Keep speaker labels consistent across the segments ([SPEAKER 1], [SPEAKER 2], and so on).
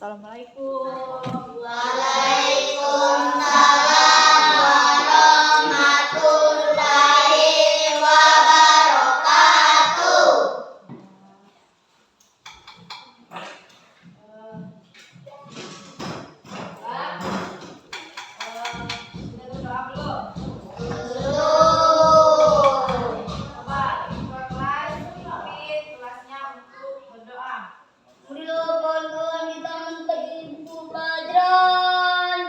[SPEAKER 1] Assalamualaikum.
[SPEAKER 2] Waalaikumsalam warahmatullahi wabarakatuh.
[SPEAKER 1] Sudah berdoa belum?
[SPEAKER 2] Belum.
[SPEAKER 1] Coba ketua kelas pimpin kelasnya untuk berdoa.
[SPEAKER 2] Mudah-mudahan kita menjadi pelajaran.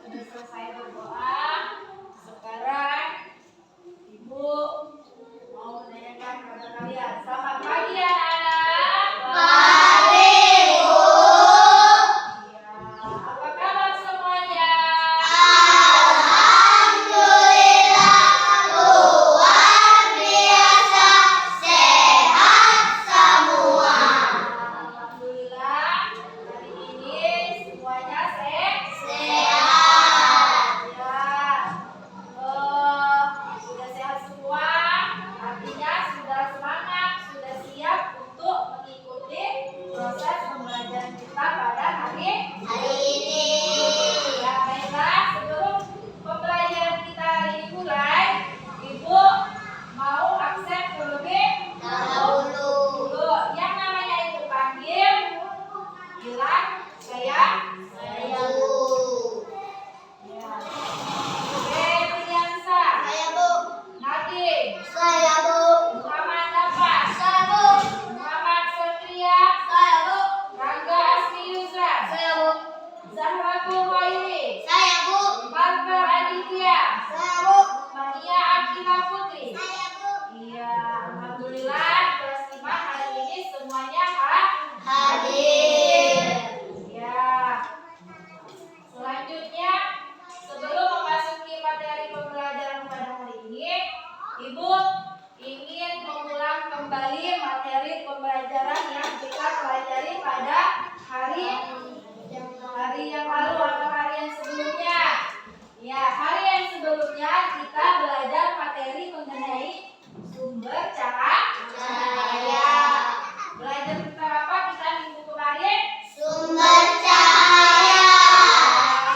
[SPEAKER 1] Sudah selesai berdoa. Sekarang Ibu mau menanyakan kepada kalian. Selamat pagi anak-anak.
[SPEAKER 2] Pagi, Bu.
[SPEAKER 1] Iya. Apa kabar semuanya?
[SPEAKER 2] Alhamdulillah luar biasa sehat semua.
[SPEAKER 1] Alhamdulillah hari ini semuanya sehat. Sudah sehat semua, artinya sudah semangat, sudah siap untuk mengikuti proses pembelajaran kita pada hari
[SPEAKER 2] Ini
[SPEAKER 1] ya. Baiklah, sebelum pembelajaran kita hari ini mulai, Ibu mau absen terlebih
[SPEAKER 2] dahulu.
[SPEAKER 1] dulu. Yang namanya Ibu panggil, bilang saya.
[SPEAKER 2] Bu.
[SPEAKER 1] Ya. Febriansa,
[SPEAKER 2] Saya, Bu.
[SPEAKER 1] Nadine,
[SPEAKER 2] Saya, Bu.
[SPEAKER 1] Muhammad Nafas,
[SPEAKER 2] Saya, Bu.
[SPEAKER 1] Muhammad Satria,
[SPEAKER 2] Saya, Bu.
[SPEAKER 1] Rangga Asmi Yusra,
[SPEAKER 2] Saya, Bu.
[SPEAKER 1] Zahratul Khairi,
[SPEAKER 2] Saya, Bu.
[SPEAKER 1] Marga Aditya,
[SPEAKER 2] Saya, Bu.
[SPEAKER 1] Mania Akila Putri.
[SPEAKER 2] Saya, Bu.
[SPEAKER 1] Iya, alhamdulillah kelas 5 hari ini semuanya
[SPEAKER 2] Hadir.
[SPEAKER 1] Ya. Selanjutnya, sebelum memasuki materi pembelajaran pada hari ini, Ibu ingin mengulang kembali materi pembelajaran yang kita pelajari pada hari yang lalu atau hari yang sebelumnya. Ya, hari yang sebelumnya kita belajar materi mengenai sumber cahaya. Belajar tentang apa kita minggu kemarin?
[SPEAKER 2] Sumber cahaya.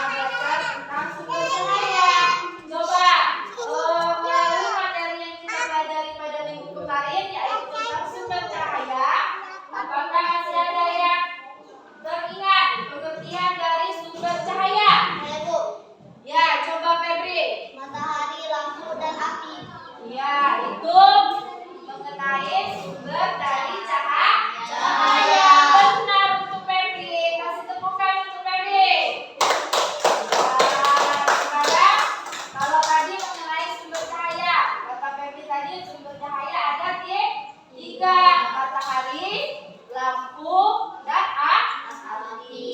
[SPEAKER 1] Belajar tentang sumber cahaya. Coba melalui materi yang kita pelajari pada minggu kemarin, yaitu tentang sumber cahaya. Apakah masih ada yang teringat pengertian dari sumber cahaya?
[SPEAKER 2] Saya, Bu.
[SPEAKER 1] Ya, coba Febri.
[SPEAKER 2] Matahari, lampu, dan api.
[SPEAKER 1] Ya, itu mengenai sumber dari cahaya. Benar untuk Febri. Kasih tepukan untuk Febri. Sekarang kalau tadi mengenai sumber cahaya, kata Febri tadi sumber cahaya ada tiga: matahari, lampu, dan api.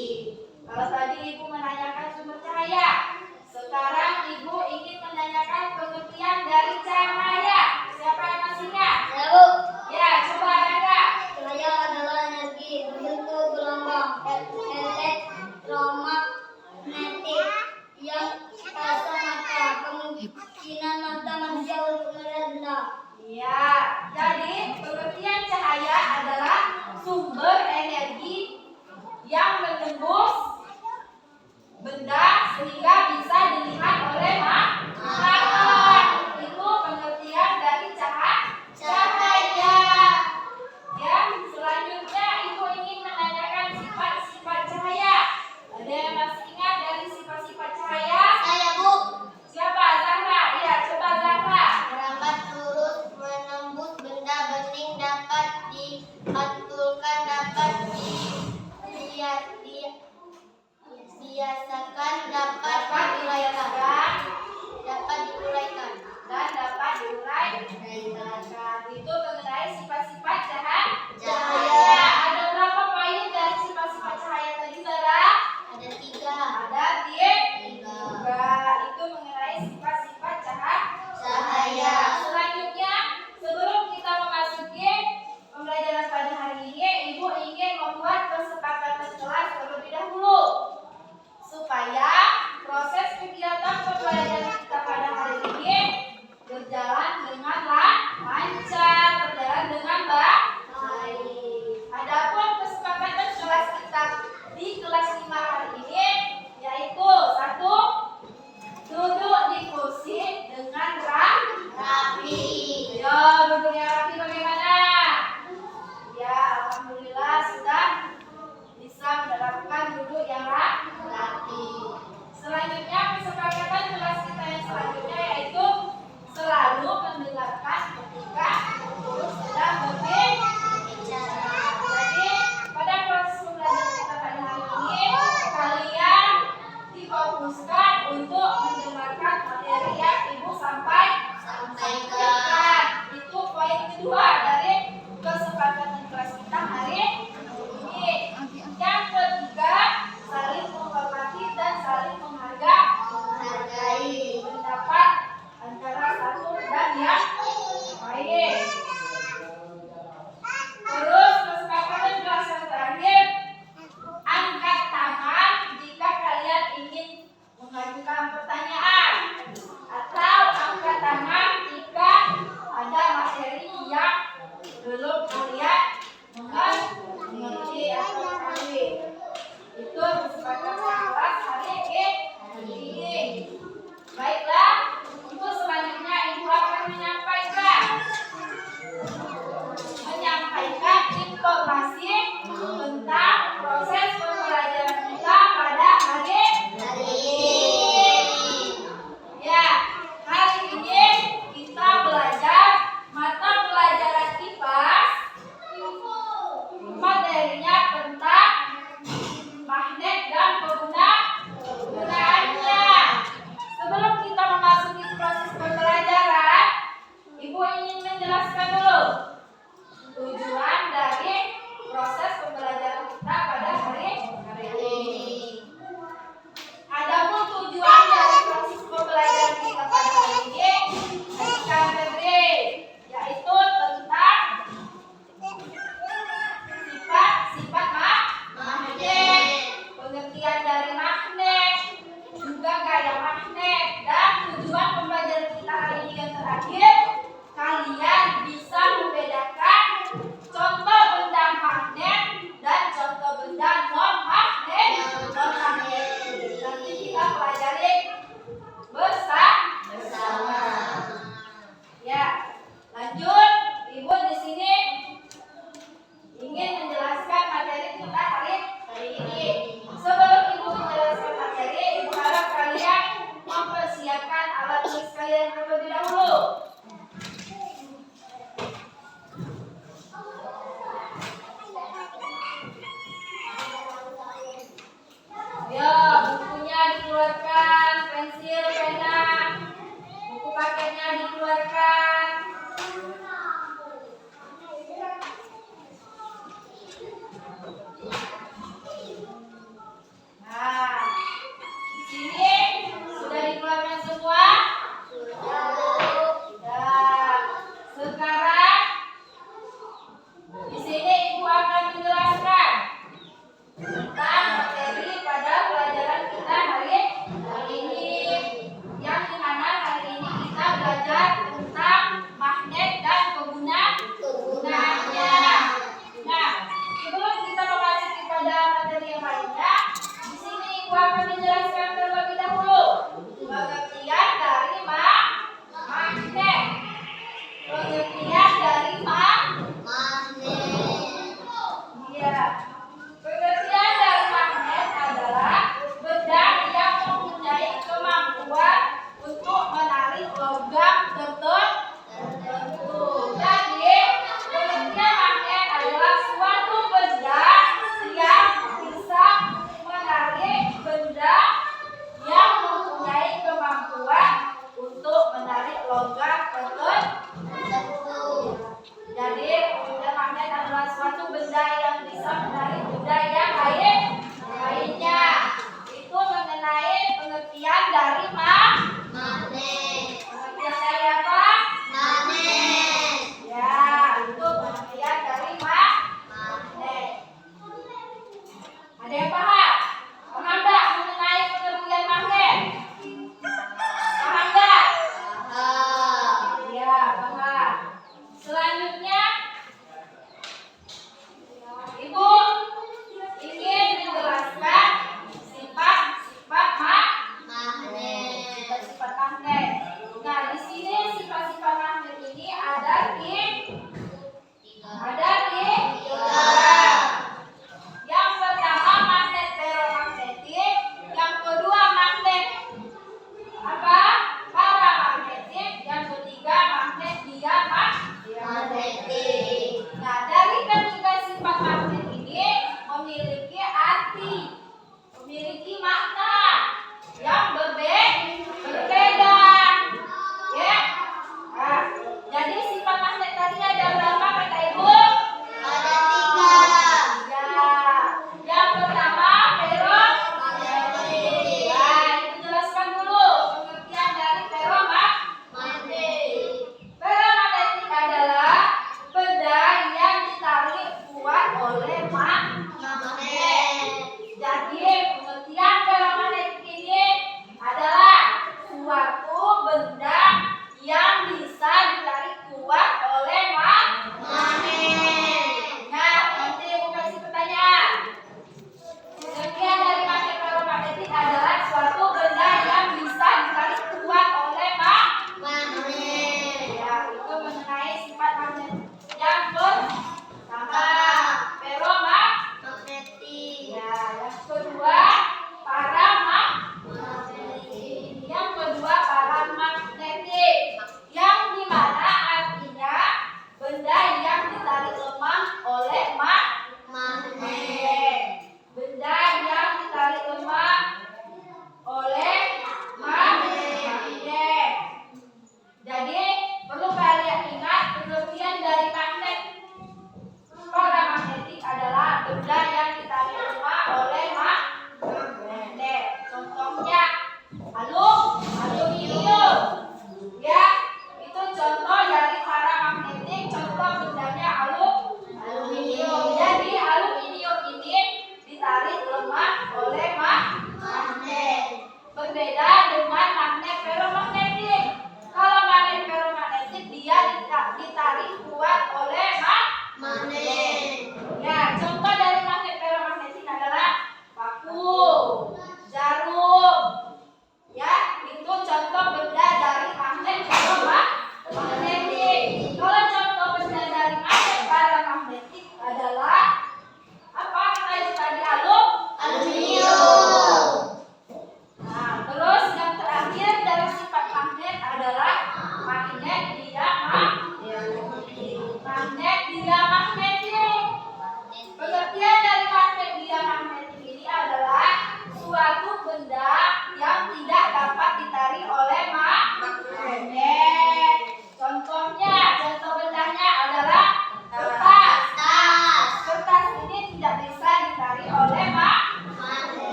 [SPEAKER 1] Kalau tadi Ibu menanyakan sumber cahaya, sekarang Ibu ingin menanyakan pengertian dari cahaya. Siapa yang masih ingat?
[SPEAKER 2] Saya, Bu.
[SPEAKER 1] Ya, coba Rangga.
[SPEAKER 2] Cahaya adalah energi berbentuk gelombang elektromagnetik yang kasar mata kemungkinan mata manusia untuk melihatnya.
[SPEAKER 1] Ya, jadi pengertian cahaya adalah sumber energi yang menembus benda sehingga bisa dilihat oleh mata. Itu pengertian dari cahaya. Ya, selanjutnya Ibu ingin menanyakan sifat-sifat cahaya. Ada yang masih ingat dari sifat-sifat cahaya?
[SPEAKER 2] Saya, Bu.
[SPEAKER 1] Siapa? Zahra. Ya, coba Zahra.
[SPEAKER 2] Merambat lurus, menembus benda bening, dapat dipantulkan, dapat biasakan, dapat diuraikan.
[SPEAKER 1] Dan dapat diuraikan. Itu mengenai sifat-sifat cahaya. Ada berapa poin dari bentuk yang rapi bagaimana? Ya, alhamdulillah sudah bisa menerapkan duduk yang rapi. Selanjutnya kesepakatan kelas kita yang selanjutnya yaitu selalu mendengarkan ketika guru sedang berbicara. Jadi pada proses pembelajaran kita pada hari ini kalian difokuskan untuk mendengarkan materi yang ibu sampaikan. Itu poin kedua dari kesepakatan kelas kita hari ini. Yang ketiga, saling menghormati dan saling menghargai pendapat antara satu dan yang lain. Terus kesepakatan kelas yang terakhir, angkat tangan jika kalian ingin mengajukan pertanyaan, atau angkat tangan jika ada materi yang belum kalian mengerti atau pahami. Itu kesepakatan kelas hari ini. Baiklah, untuk selanjutnya ibu akan menyampaikan informasi tentang proses pembelajaran kita pada hari ini. Ya, hari ini kita belajar mata pelajaran IPA. Materinya tentang magnet dan penggunaannya. Sebelum kita memasuki proses pembelajaran, ibu ingin menjelaskan dulu tujuan dari proses pembelajaran kita pada hari ini. Adapun tujuan dari proses pembelajaran kita pada hari ini yaitu tentang sifat magnet, pengertian dari magnet, juga gaya magnet, dan tujuan pembelajaran kita hari ini yang terakhir, kalian bisa membedakan contoh benda magnet dan contoh benda non magnet. Nanti kita pelajari bersama. Ya, lanjut. Ibu di sini ingin menjelaskan materi kita hari ini. Sebelum ibu menjelaskan materi, ibu harap kalian mempersiapkan alat tulis kalian terlebih dahulu. Ayo, bukunya dikeluarkan, pensil, pena, buku paketnya dikeluarkan. Nah, di sini sudah dikeluarkan semua? Sudah. Sekarang di sini ibu akan menjelaskan tentang materi pada pelajaran kita hari ini, yang dimana hari ini kita belajar tentang magnet dan penggunaannya. Nah, sebelum kita memasuki pada materi yang lainnya, di sini ibu akan menjelaskan terlebih dahulu pengertian dari magnet. Pengertian dari magnet. Iya. Pengertian dari magnet adalah benda yang mempunyai kemampuan untuk menarik logam tertentu. Jadi, pengertian magnet adalah suatu benda yang bisa menarik benda yang mempunyai kemampuan untuk menarik logam tertentu. Jadi, benda magnet adalah suatu benda yang bisa menarik benda yang lainnya. Itu mengenai pengertian dari magnet. Pengertian dari apa? Magnet. Ya, itu pengertian dari magnet. Ada yang paham? Paham tak mengenai pengertian magnet? Paham tak? Paham. Ya, paham. Selanjutnya, ibu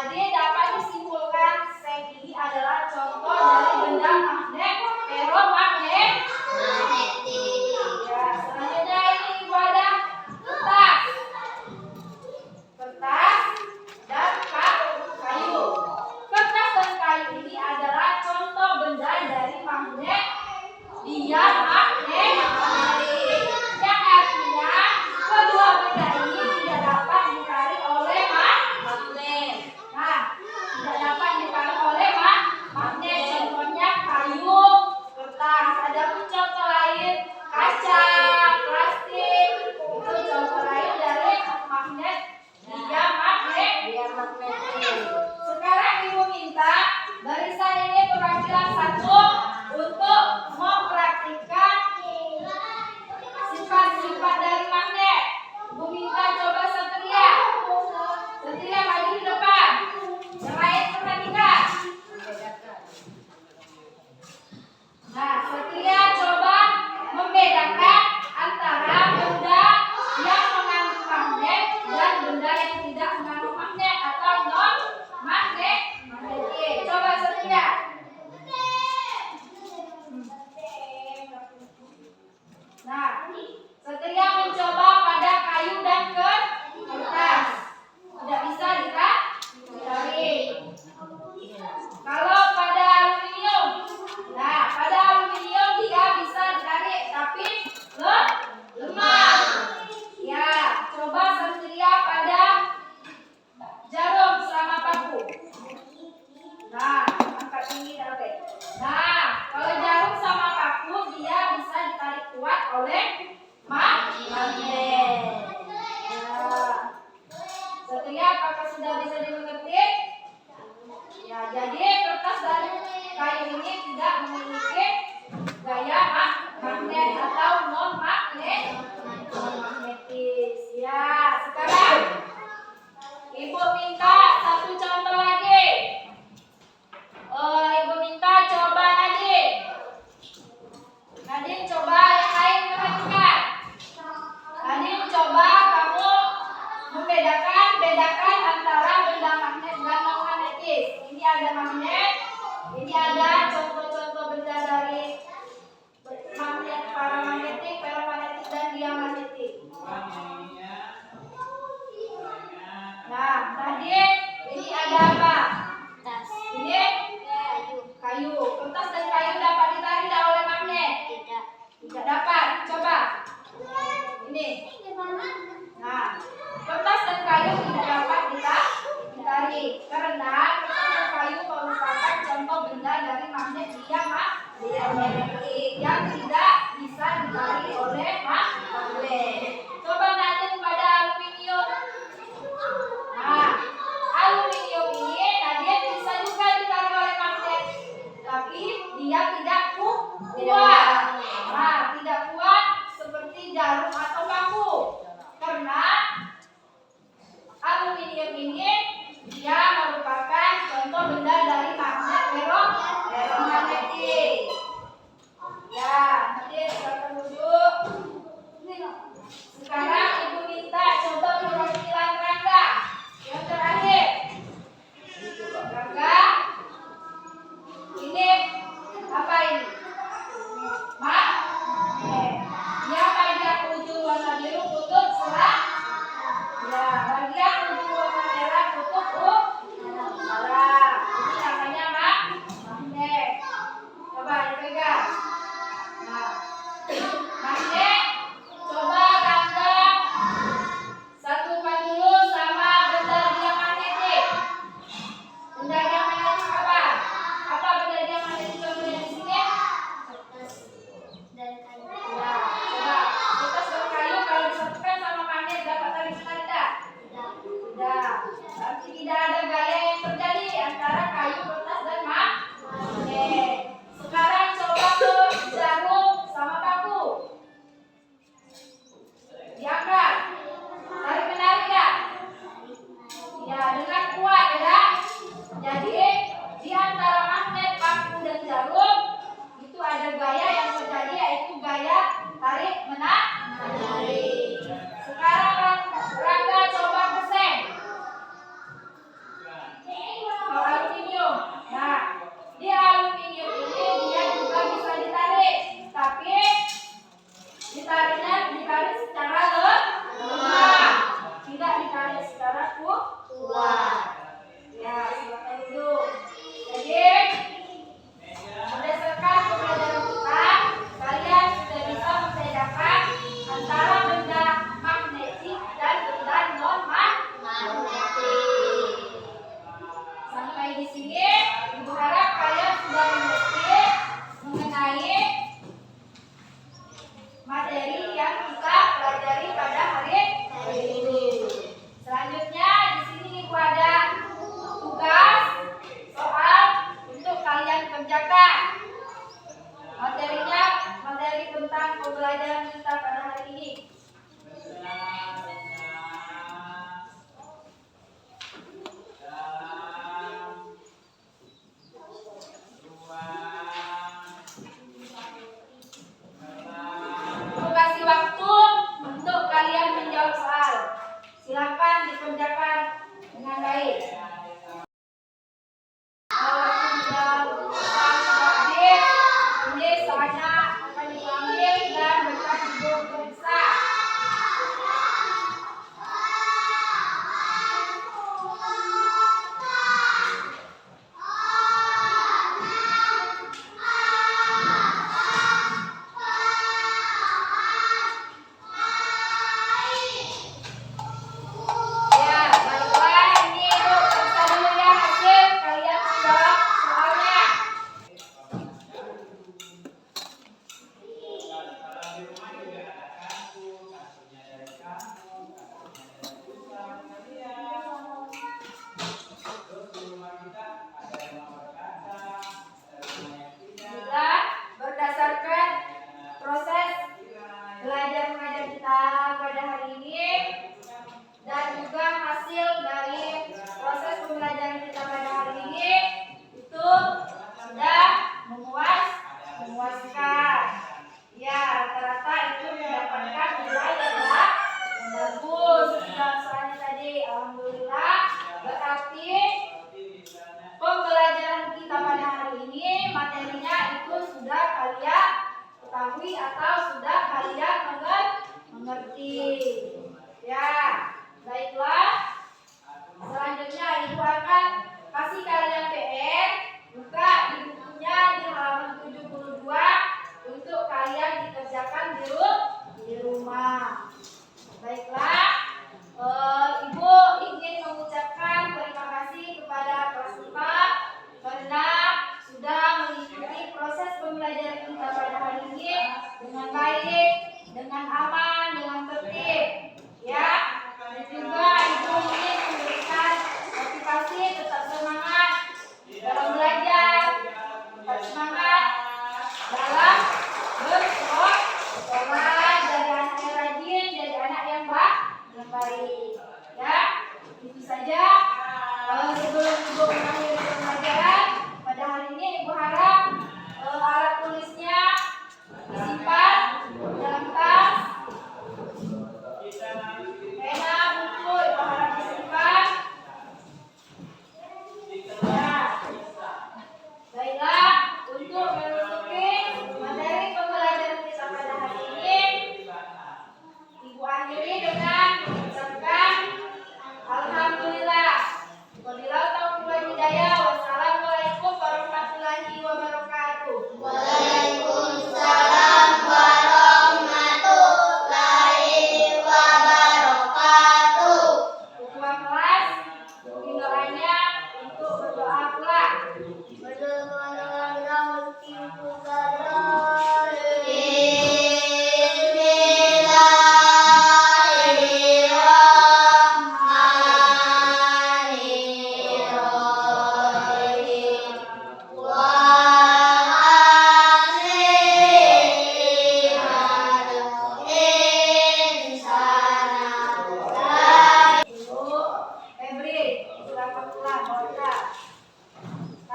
[SPEAKER 1] Jadi dapat disimpulkan seng ini adalah contoh dari benda magnet ferromagnet. Ya, selanjutnya ini ibu ada kertas. Kertas dan kayu. Kertas dan kayu ini adalah contoh benda dari magnet. Dia magnet. Yang artinya kedua benda ini tidak dapat ditarik oleh magnet. Nah, tidak dapat ditarik oleh magnet. Contohnya kayu, kertas. Ada pun contoh lain kaca, plastik. Itu contoh lain dari magnet. Dia magnet. Sekarang ibu minta barisan ini perwakilan satu untuk mempraktikkan sifat-sifat dari magnet. Ibu minta coba Satria. Satria maju di depan. Yang lain perhatikan. Nah, Satria coba membedakan antara benda yang mengandung magnet dan benda yang tidak mengandung magnet atau non magnet. Coba Satria.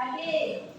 [SPEAKER 1] Tadi.